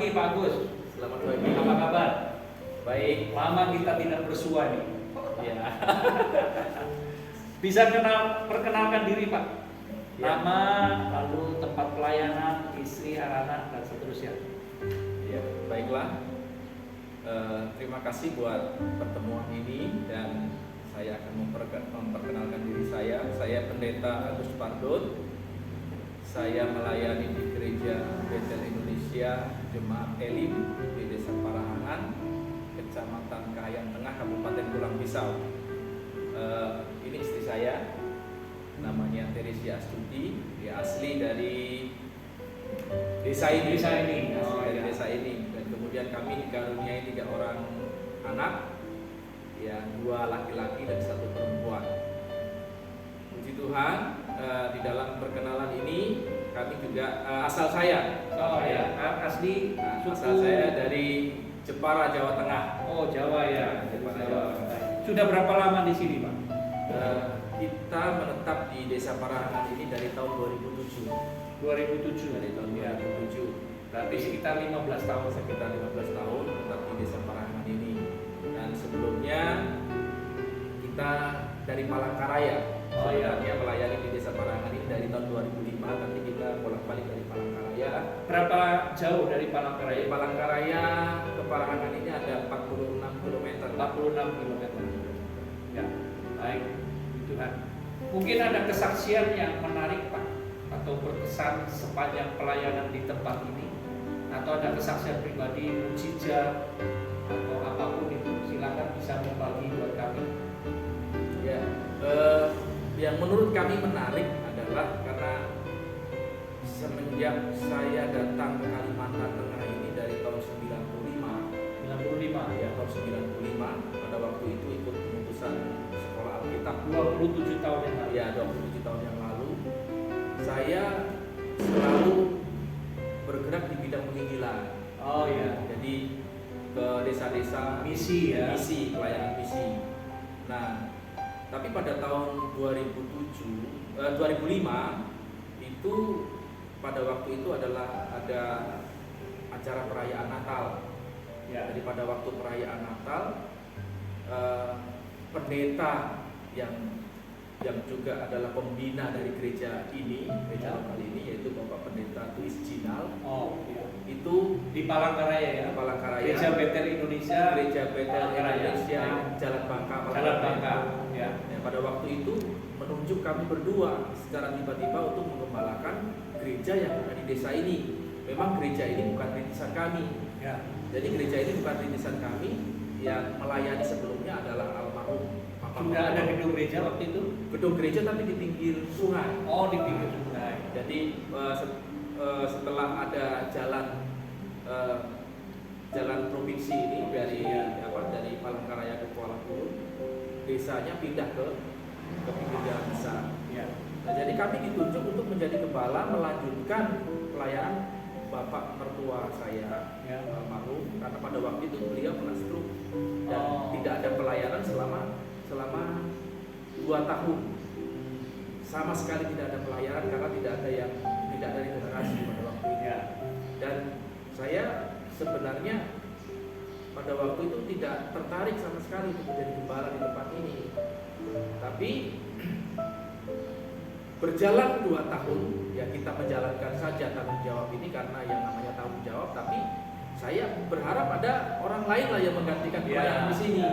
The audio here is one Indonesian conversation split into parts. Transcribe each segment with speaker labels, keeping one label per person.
Speaker 1: pagi Pak Agus.
Speaker 2: Selamat pagi.
Speaker 1: Apa kabar?
Speaker 2: Baik.
Speaker 1: Lama kita tidak bersua nih.
Speaker 2: Ya.
Speaker 1: Bisa perkenalkan diri Pak.
Speaker 2: Ya.
Speaker 1: Nama, lalu tempat pelayanan, istri, anak-anak, dan seterusnya.
Speaker 2: Ya, baiklah. Terima kasih buat pertemuan ini dan saya akan memperkenalkan diri saya. Saya Pendeta Agus Pardon. Saya melayani di Gereja Betel Indonesia Jemaat Elim di Desa Parahangan, Kecamatan Kahayan Tengah, Kabupaten Pulang Pisau. Ini istri saya, namanya Teresia Astuti. Dia asli dari desa ini. Dari desa ini. Dan kemudian kami dikaruniai 3 orang anak, ya 2 laki-laki dan 1 perempuan. Puji Tuhan, di dalam perkenalan ini kami juga asal saya.
Speaker 1: Asli
Speaker 2: Asal saya dari Jepara, Jawa Tengah.
Speaker 1: Oh, Jawa ya.
Speaker 2: Jepara, Jawa.
Speaker 1: Sudah berapa lama di sini, Pak?
Speaker 2: Kita menetap di Desa Parahangan ini dari tahun 2007.
Speaker 1: 2007.
Speaker 2: Dari tahun 2007.
Speaker 1: Berarti sekitar 15 tahun.
Speaker 2: Sekitar 15 tahun menetap di Desa Parahangan ini. Dan sebelumnya kita dari Palangkaraya. Sebenarnya melayani di Desa Parahangan ini dari tahun 2005. Nanti kita bolak-balik dari Palangkaraya.
Speaker 1: Berapa jauh dari Palangkaraya?
Speaker 2: Dari Palangkaraya ke Parahangan ini ada 46 km.
Speaker 1: 46 km. Ya, baik. Tuhan. Mungkin ada kesaksian yang menarik Pak, atau berkesan sepanjang pelayanan di tempat ini, atau ada kesaksian pribadi, mukjizat atau apapun itu, silakan bisa berbagi buat kami.
Speaker 2: Ya, yang menurut kami menarik adalah karena semenjak saya datang ke Kalimantan Tengah ini dari tahun 95, ya tahun 95, pada waktu itu ikut pemutusan sekolah Alkitab
Speaker 1: 27 tahun yang lalu.
Speaker 2: ya 27 tahun yang lalu, saya selalu bergerak di bidang penginjilan.
Speaker 1: Oh ya,
Speaker 2: Jadi ke desa-desa,
Speaker 1: misi ya.
Speaker 2: misi, pelayanan misi. Nah, tapi pada tahun 2005 itu pada waktu itu adalah ada acara perayaan Natal.
Speaker 1: Ya.
Speaker 2: Jadi pada waktu perayaan Natal, pendeta yang juga adalah pembina dari gereja ini, gereja lokal ini, yaitu Bapak Pendeta Tuis Jinal.
Speaker 1: Oh, ya.
Speaker 2: Itu
Speaker 1: Di Palangkaraya ya.
Speaker 2: Palangkaraya,
Speaker 1: Gereja Betel Indonesia.
Speaker 2: Gereja Betel
Speaker 1: Palangkaraya.
Speaker 2: Indonesia, Jalan Bangka.
Speaker 1: Jalan Bangka. Ya.
Speaker 2: Ya, pada waktu itu menunjuk kami berdua secara tiba-tiba untuk mengembalakan gereja yang ada di desa ini. Memang gereja ini bukan rintisan kami.
Speaker 1: Ya.
Speaker 2: Jadi gereja ini bukan rintisan kami. Yang melayani sebelumnya adalah almarhum Papa.
Speaker 1: Sudah ada gedung gereja waktu itu?
Speaker 2: Gedung gereja tapi di pinggir sungai.
Speaker 1: Oh, di pinggir sungai.
Speaker 2: Jadi setelah ada jalan provinsi ini dari Palangkaraya ke Kuala Lumpur, desanya pindah ke pinggir jalan besar.
Speaker 1: Ya.
Speaker 2: Nah, jadi kami ditunjuk untuk menjadi gembala melanjutkan pelayanan bapak mertua saya,
Speaker 1: Ya.
Speaker 2: almarhum, karena pada waktu itu beliau kena stroke dan tidak ada pelayanan selama 2 tahun. Sama sekali tidak ada pelayanan karena tidak ada regenerasi pada waktu itu.
Speaker 1: Ya.
Speaker 2: Dan saya sebenarnya pada waktu itu tidak tertarik sama sekali untuk menjadi gembala di tempat ini. Tapi berjalan 2 tahun, ya kita menjalankan saja tanggung jawab ini karena yang namanya tanggung jawab. Tapi saya berharap ada orang lain lah yang menggantikan pelayanan di sini.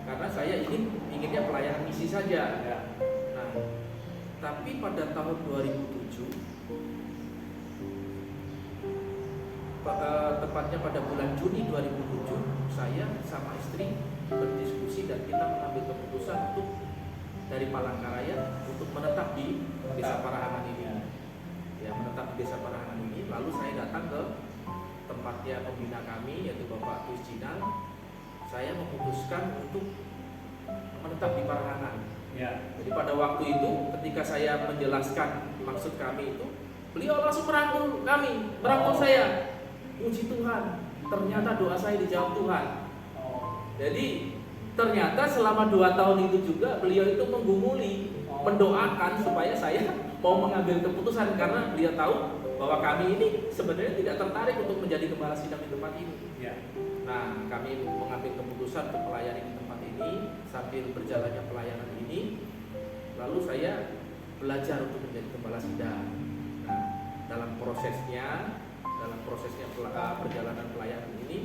Speaker 2: Karena saya inginnya pelayanan misi saja.
Speaker 1: Ya.
Speaker 2: Nah, tapi pada tahun 2007, tepatnya pada bulan Juni 2007, saya sama istri berdiskusi dan kita mengambil keputusan untuk dari Palangkaraya untuk menetap di Desa Parahangan ini. Ya, menetap di Desa Parahangan ini. Lalu saya datang ke tempatnya pembina kami, yaitu Bapak Tuis Jinal. Saya memutuskan untuk menetap di Parahangan.
Speaker 1: Ya.
Speaker 2: Jadi pada waktu itu ketika saya menjelaskan maksud kami itu, beliau langsung merangkul kami, merangkul saya. Puji Tuhan, ternyata doa saya dijawab Tuhan. Jadi ternyata selama 2 tahun itu juga beliau itu menggumuli, mendoakan supaya saya mau mengambil keputusan karena beliau tahu bahwa kami ini sebenarnya tidak tertarik untuk menjadi gembala sidang di tempat ini.
Speaker 1: Ya.
Speaker 2: Nah, kami mengambil keputusan untuk melayani di tempat ini sambil berjalannya pelayanan ini. Lalu saya belajar untuk menjadi gembala sidang. Nah, dalam prosesnya perjalanan pelayanan ini,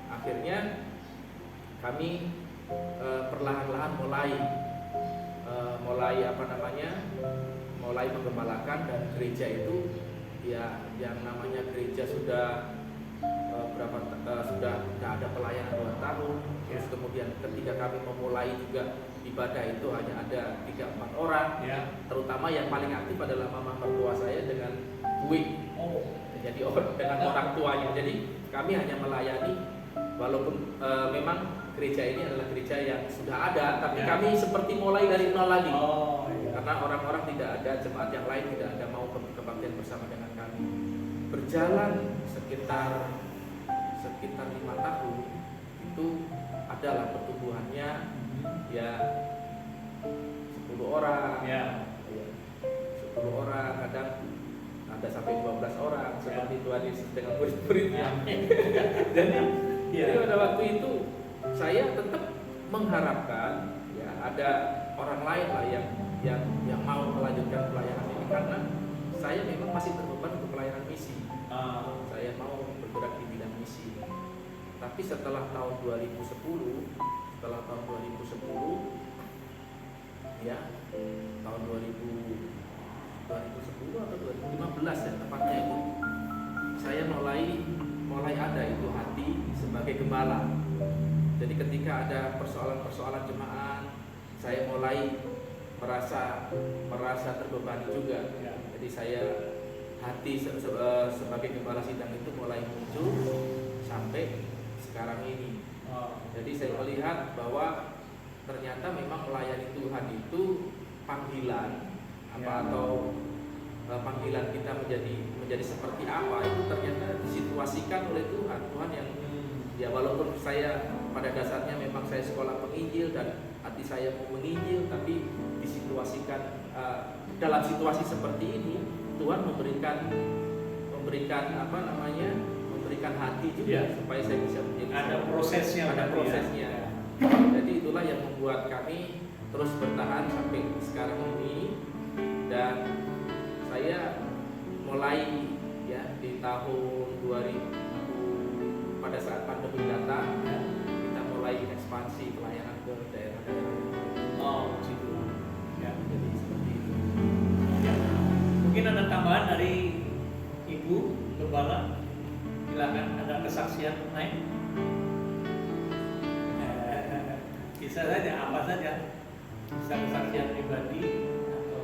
Speaker 2: akhirnya kami perlahan-lahan mulai menggembalakan, dan gereja itu ya yang namanya gereja sudah sudah ada pelayanan 2 tahun. Terus kemudian ketika kami memulai juga ibadah itu hanya ada 3-4 orang. Terutama yang paling aktif adalah mama mertua saya dengan Bui. Jadi dengan orang tuanya. Jadi kami hanya melayani, walaupun memang gereja ini adalah gereja yang sudah ada, tapi kami seperti mulai dari nol lagi. Karena orang-orang tidak ada, jemaat yang lain tidak ada mau kebaktian bersama dengan kami. Berjalan sekitar 5 tahun itu adalah pertumbuhannya ya 10 orang, 10 orang, kadang ada sampai 12 orang seperti Tuhan Yesus dengan murid-muridnya. Jadi pada waktu itu saya tetap mengharapkan ya ada orang lain lah yang mau melanjutkan pelayanan ini, karena saya memang masih terbeban untuk pelayanan misi. Saya mau bergerak di bidang misi. Tapi setelah tahun 2010 ya, tahun 2010 atau 2015 ya tepatnya itu, saya mulai ada itu hati sebagai gembala. Jadi ketika ada persoalan-persoalan jemaat, saya mulai merasa terbebani juga. Jadi saya hati sebagai gembala sidang itu mulai muncul sampai sekarang ini. Jadi saya melihat bahwa ternyata memang melayani Tuhan itu panggilan atau panggilan kita menjadi seperti apa itu ternyata disituasikan oleh Tuhan yang ya, walaupun saya pada dasarnya memang saya sekolah penginjil dan hati saya mau menginjil, tapi disituasikan dalam situasi seperti ini Tuhan memberikan hati juga supaya saya bisa menjadi
Speaker 1: ada prosesnya.
Speaker 2: Jadi itulah yang membuat kami terus bertahan sampai sekarang ini. Dan saya mulai ya di tahun 2000 pada saat pandemi datang, kita mulai ekspansi pelayanan ke daerah-daerah.
Speaker 1: Gitu.
Speaker 2: Jadi seperti itu.
Speaker 1: Mungkin ada tambahan dari Ibu Gembala, silakan, ada kesaksian lain. Bisa saja, apa saja, bisa kesaksian pribadi atau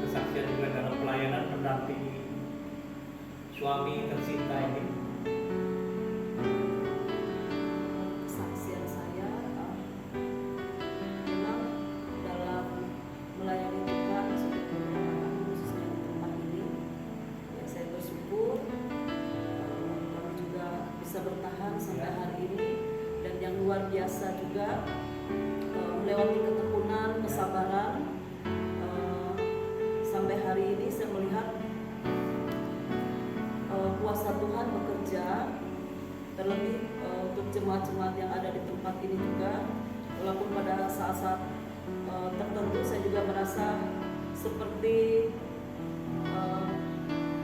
Speaker 1: kesaksian juga dalam pelayanan mendampingi suami tercinta ini.
Speaker 3: Kesaksian saya memang dalam melayani Tuhan sudah beberapa tahun, khususnya di tempat ini ya, saya bersyukur kami juga bisa bertahan sampai hari ini. Dan yang luar biasa juga melewati ketekunan, kesabaran, sampai hari ini saya melihat kuasa Tuhan bekerja, terlebih untuk jemaat-jemaat yang ada di tempat ini juga. Walaupun pada saat-saat tertentu saya juga merasa seperti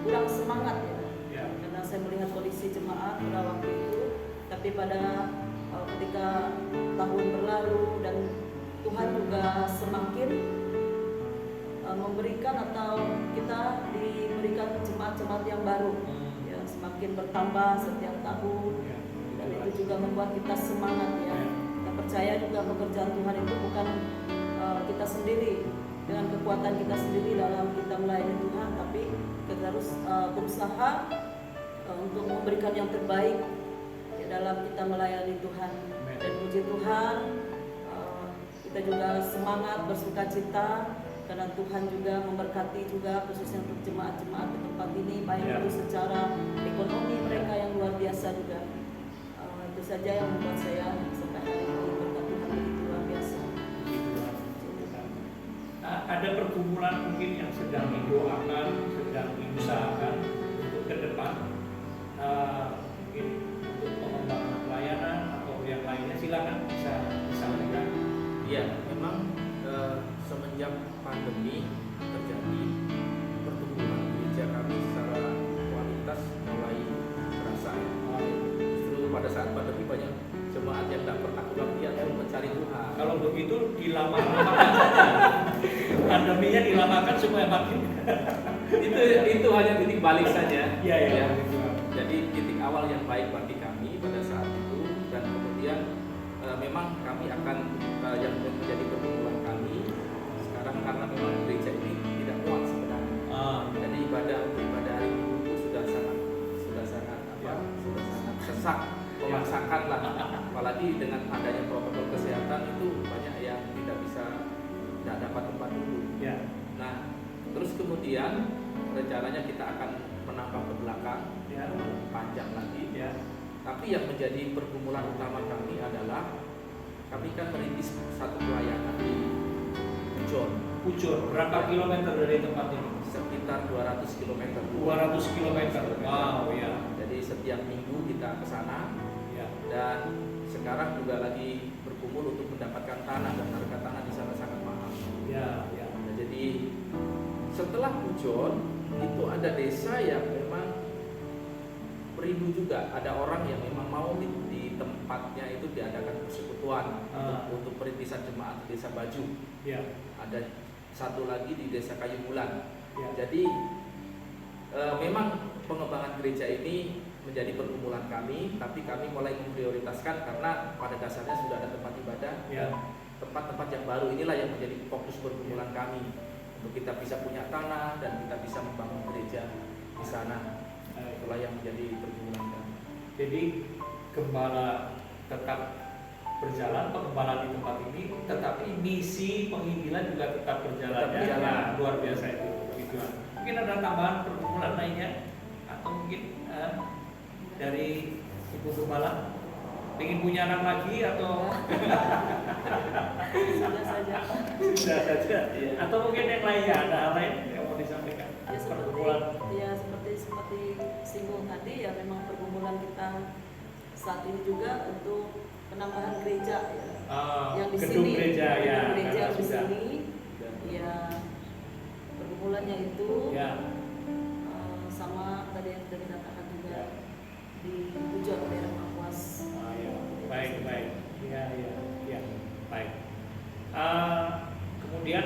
Speaker 3: kurang semangat ya, karena saya melihat kondisi jemaat pada waktu itu. Tapi pada ketika tahun berlalu dan Tuhan juga semakin memberikan atau kita diberikan jemaat-jemaat yang baru ya, semakin bertambah setiap tahun, dan itu juga membuat kita semangat ya. Kita percaya juga pekerjaan Tuhan itu bukan kita sendiri dengan kekuatan kita sendiri dalam kita melayani Tuhan, tapi kita harus berusaha untuk memberikan yang terbaik ya, dalam kita melayani Tuhan. Dan puji Tuhan, kita juga semangat bersukacita karena Tuhan juga memberkati juga khususnya untuk jemaat-jemaat di tempat ini, baik itu secara ekonomi mereka yang luar biasa juga. Itu saja yang membuat saya sampai hari ini berkat Tuhan begitu luar biasa.
Speaker 1: Nah, ada pergumulan mungkin yang sedang didoakan, sedang diusahakan untuk ke depan, mungkin untuk pengembangan pelayanan atau yang lainnya, silakan bisa disampaikan.
Speaker 2: Iya, memang semenjak pandemi terjadi, pertumbuhan gereja kami secara kualitas mulai terasa. Justru pada saat pandemi banyak jemaat yang tidak pernah kebaktian untuk mencari Tuhan.
Speaker 1: Kalau begitu dilama-lamakan saja. Pandeminya dilamakan supaya makin
Speaker 2: itu hanya titik balik saja.
Speaker 1: Iya, iya.
Speaker 2: Ya. Jadi titik awal yang baik bagi kami pada saat itu, dan kemudian memang kami akan yang menjadi pergumulan kami sekarang karena memang gereja ini tidak kuat sebenarnya. Jadi ibadah hari Minggu itu sudah sangat sesak, memaksakan lah. Apalagi dengan adanya protokol kesehatan itu banyak yang tidak dapat tempat duduk.
Speaker 1: ya.
Speaker 2: Nah, terus kemudian rencananya kita akan menambah ke belakang,
Speaker 1: Ya.
Speaker 2: panjang lagi.
Speaker 1: Ya.
Speaker 2: Tapi yang menjadi pergumulan utama kami adalah kami kan merintis satu pelayanan di
Speaker 1: Pucur, berapa kilometer dari tempat ini?
Speaker 2: sekitar 200 km.
Speaker 1: 200 kilometer. Wow, ya.
Speaker 2: Jadi setiap minggu kita ke sana,
Speaker 1: Ya.
Speaker 2: dan sekarang juga lagi bergumul untuk mendapatkan tanah, dan harga tanah di sana sangat mahal.
Speaker 1: Ya, ya.
Speaker 2: Nah, jadi setelah Pujon itu ada desa yang memang merindu juga, ada orang yang memang mau di tempatnya itu diadakan persekutuan untuk perintisan jemaat desa Baju.
Speaker 1: Ya.
Speaker 2: Ada satu lagi di desa Kayu Bulan.
Speaker 1: Ya.
Speaker 2: Jadi memang pengembangan gereja ini menjadi pergumulan kami, tapi kami mulai memprioritaskan karena pada dasarnya sudah ada tempat ibadah.
Speaker 1: Ya.
Speaker 2: Tempat-tempat yang baru inilah yang menjadi fokus pergumulan kami, untuk kita bisa punya tanah dan kita bisa membangun gereja di sana. Itulah yang menjadi pergumulan kami.
Speaker 1: Jadi gembala tetap berjalan, pengembalaan di tempat ini, tetapi misi penginjilan juga tetap berjalan.
Speaker 2: Tetap berjalan.
Speaker 1: Ya, luar biasa itu. Gitu. Mungkin ada tambahan pergumulan lainnya, atau mungkin dari Ibu Gembala ingin punya anak lagi atau
Speaker 3: Sudah saja.
Speaker 1: sudah saja,
Speaker 2: Iya.
Speaker 1: atau mungkin yang lainnya ada hal lain yang mau disampaikan?
Speaker 3: Ya seperti singgung tadi, ya memang pergumulan kita saat ini juga untuk penambahan gereja ya. Yang di
Speaker 1: gedung
Speaker 3: sini,
Speaker 1: gereja ya,
Speaker 3: gedung gereja
Speaker 1: karena
Speaker 3: di
Speaker 1: sudah.
Speaker 3: sini, ya pergumulannya itu
Speaker 1: Ya.
Speaker 3: sama tadi yang sudah dikatakan juga
Speaker 1: Ya.
Speaker 3: di Pujon daerah Kapuas.
Speaker 1: Ya. Baik. Ya. Baik. Kemudian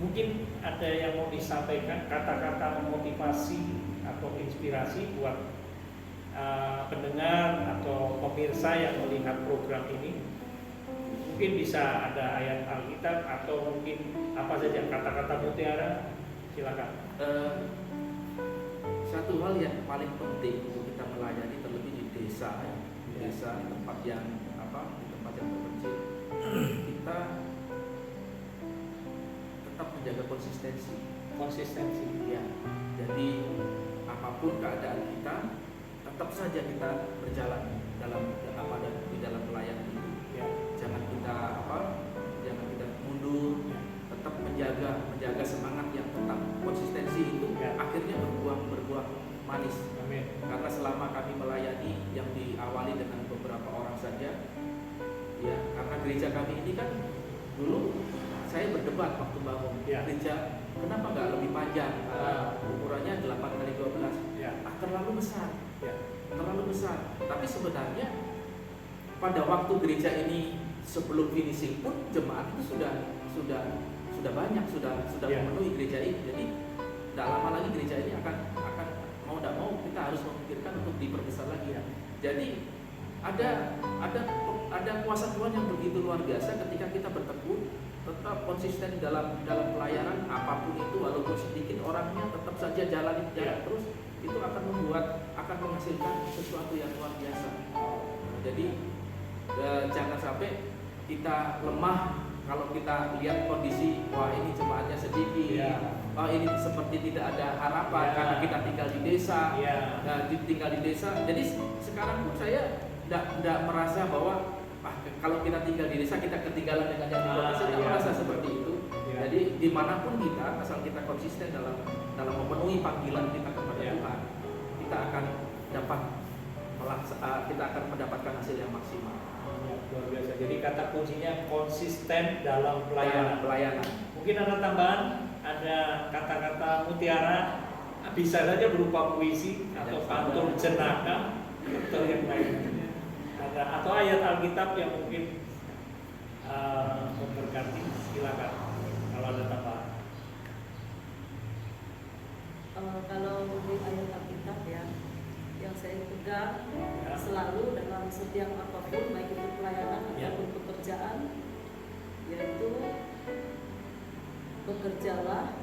Speaker 1: mungkin ada yang mau disampaikan, kata-kata memotivasi atau inspirasi buat pendengar atau pemirsa yang melihat program ini. Mungkin bisa ada ayat Alkitab atau mungkin apa saja, kata-kata mutiara, silakan.
Speaker 2: Satu hal yang paling penting untuk kita melayani, terlebih di desa, ya. Di desa, di tempat yang terpencil, kita tetap menjaga konsistensi. Ya, jadi apapun keadaan kita, tetap saja kita berjalan di dalam pelayanan ini.
Speaker 1: Ya.
Speaker 2: Jangan kita mundur, tetap menjaga semangat yang tetap. Konsistensi itu
Speaker 1: Ya.
Speaker 2: akhirnya berbuah manis.
Speaker 1: Amin.
Speaker 2: Karena selama kami melayani yang diawali dengan beberapa orang saja, ya, karena gereja kami ini kan dulu saya berdebat waktu bangun
Speaker 1: Ya.
Speaker 2: gereja, kenapa nggak lebih panjang? Ukurannya 8x12.
Speaker 1: Ya.
Speaker 2: Terlalu besar.
Speaker 1: Ya.
Speaker 2: Terlalu besar. Tapi sebenarnya pada waktu gereja ini sebelum finishing pun jemaat itu sudah banyak, sudah
Speaker 1: Ya.
Speaker 2: memenuhi gereja ini. Jadi tidak lama lagi gereja ini akan mau tidak mau kita harus memikirkan untuk diperbesar lagi.
Speaker 1: Ya.
Speaker 2: Jadi ada kuasa Tuhan yang begitu luar biasa ketika kita bertekun, tetap konsisten dalam pelayanan apapun itu, walaupun sedikit orangnya tetap saja jalan terus, itu akan menghasilkan sesuatu yang luar biasa. Jadi jangan sampai kita lemah kalau kita lihat kondisi, wah ini jemaatnya sedikit,
Speaker 1: Ya.
Speaker 2: wah ini seperti tidak ada harapan
Speaker 1: Ya.
Speaker 2: karena kita tinggal di desa.
Speaker 1: Ya.
Speaker 2: Tinggal di desa. Jadi sekarang pun saya tidak merasa bahwa kalau kita tinggal di desa kita ketinggalan dengan yang di kota. Saya tidak
Speaker 1: iya.
Speaker 2: merasa seperti itu.
Speaker 1: Iya.
Speaker 2: Jadi dimanapun kita, asal kita konsisten dalam memenuhi panggilan kita kepada
Speaker 1: Ya.
Speaker 2: Tuhan, kita akan kita akan mendapatkan hasil yang maksimal.
Speaker 1: Luar biasa. Jadi kata kuncinya konsisten dalam pelayanan.
Speaker 2: Pelayanan.
Speaker 1: Mungkin ada tambahan, ada kata-kata mutiara, bisa saja berupa puisi atau pantun jenaka atau yang lainnya. Atau ayat Alkitab yang mungkin memberkati, silakan kalau ada tambahan.
Speaker 3: Kalau di ayat Alkitab ya, yang saya pegang
Speaker 1: Ya.
Speaker 3: selalu dalam setiap apapun, baik itu pelayanan
Speaker 1: Ya.
Speaker 3: ataupun pekerjaan, yaitu bekerjalah,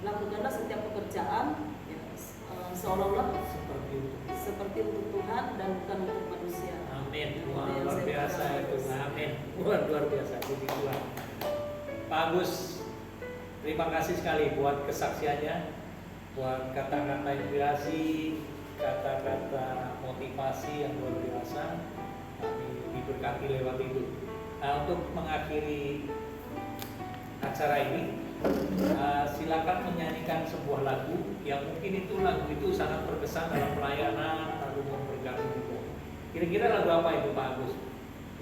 Speaker 3: lakukanlah setiap pekerjaan ya, seolah-olah seperti untuk Tuhan dan bukan untuk manusia.
Speaker 1: Amin.
Speaker 3: Itu
Speaker 1: Wah,
Speaker 3: yang
Speaker 1: luar
Speaker 3: saya
Speaker 1: biasa
Speaker 3: pegang.
Speaker 1: itu. Amin. Luar biasa. Puji Tuhan. Pak Agus, terima kasih sekali buat kesaksiannya, buat kata-kata inspirasi, kata-kata motivasi yang luar biasa. Kami diberkati lewat itu. Nah, untuk mengakhiri acara ini, silakan menyanyikan sebuah lagu yang mungkin lagu itu sangat berkesan dalam pelayanan, lagu memberkati itu. Kira-kira lagu apa itu Pak Agus?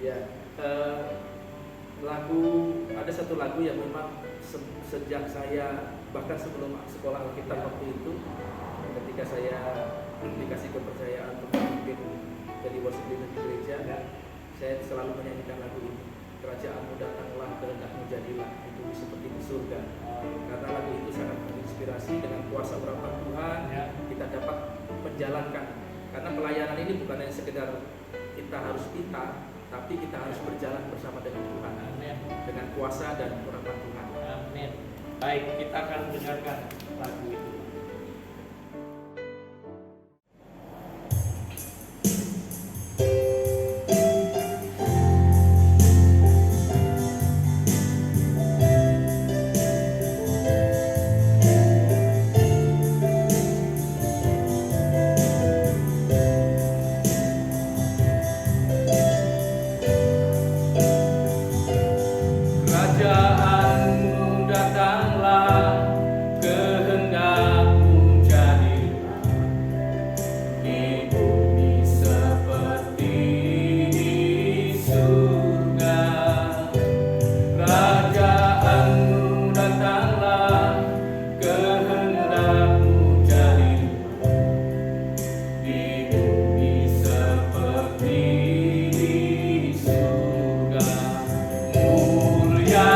Speaker 2: Ya, ada satu lagu yang memang sejak saya bahkan sebelum sekolah Alkitab waktu itu, ketika saya dikasih kepercayaan untuk memimpin jadi worship leader di gereja, saya selalu menyanyikan lagu ini. Kerajaanmu datanglah, kehendakmu jadilah, itu seperti di surga. Karena lagu itu sangat menginspirasi. Dengan kuasa urapan Tuhan, kita dapat menjalankan. Karena pelayanan ini bukan hanya sekedar kita harus tapi kita harus berjalan bersama dengan Tuhan.
Speaker 1: Amin.
Speaker 2: Dengan kuasa dan urapan Tuhan.
Speaker 1: Amin. Baik, kita akan dengarkan lagu itu. Kerajaanmu datanglah, kehendakmu jadilah, di bumi seperti di surga. Kerajaanmu datanglah, kehendakmu jadilah, di bumi seperti di surga. Mulia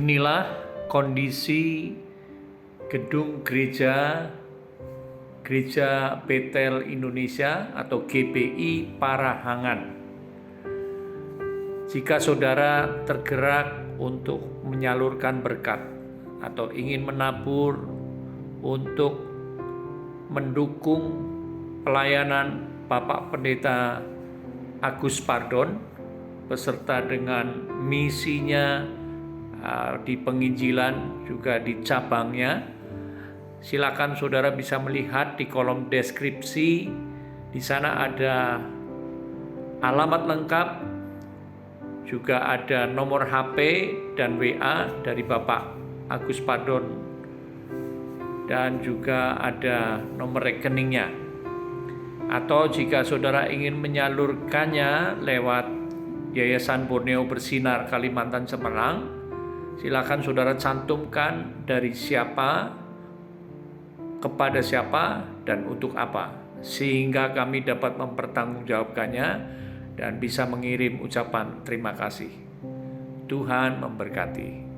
Speaker 1: Inilah kondisi gedung gereja Betel Indonesia atau GBI Parahangan. Jika saudara tergerak untuk menyalurkan berkat atau ingin menabur untuk mendukung pelayanan Bapak Pendeta Agus Pardon beserta dengan misinya di penginjilan juga di cabangnya, silakan saudara bisa melihat di kolom deskripsi. Di sana ada alamat lengkap, juga ada nomor HP dan WA dari Bapak Agus Pardon, dan juga ada nomor rekeningnya. Atau jika saudara ingin menyalurkannya lewat Yayasan Borneo Bersinar Kalimantan Semarang, silakan saudara cantumkan dari siapa, kepada siapa, dan untuk apa, sehingga kami dapat mempertanggungjawabkannya dan bisa mengirim ucapan terima kasih. Tuhan memberkati.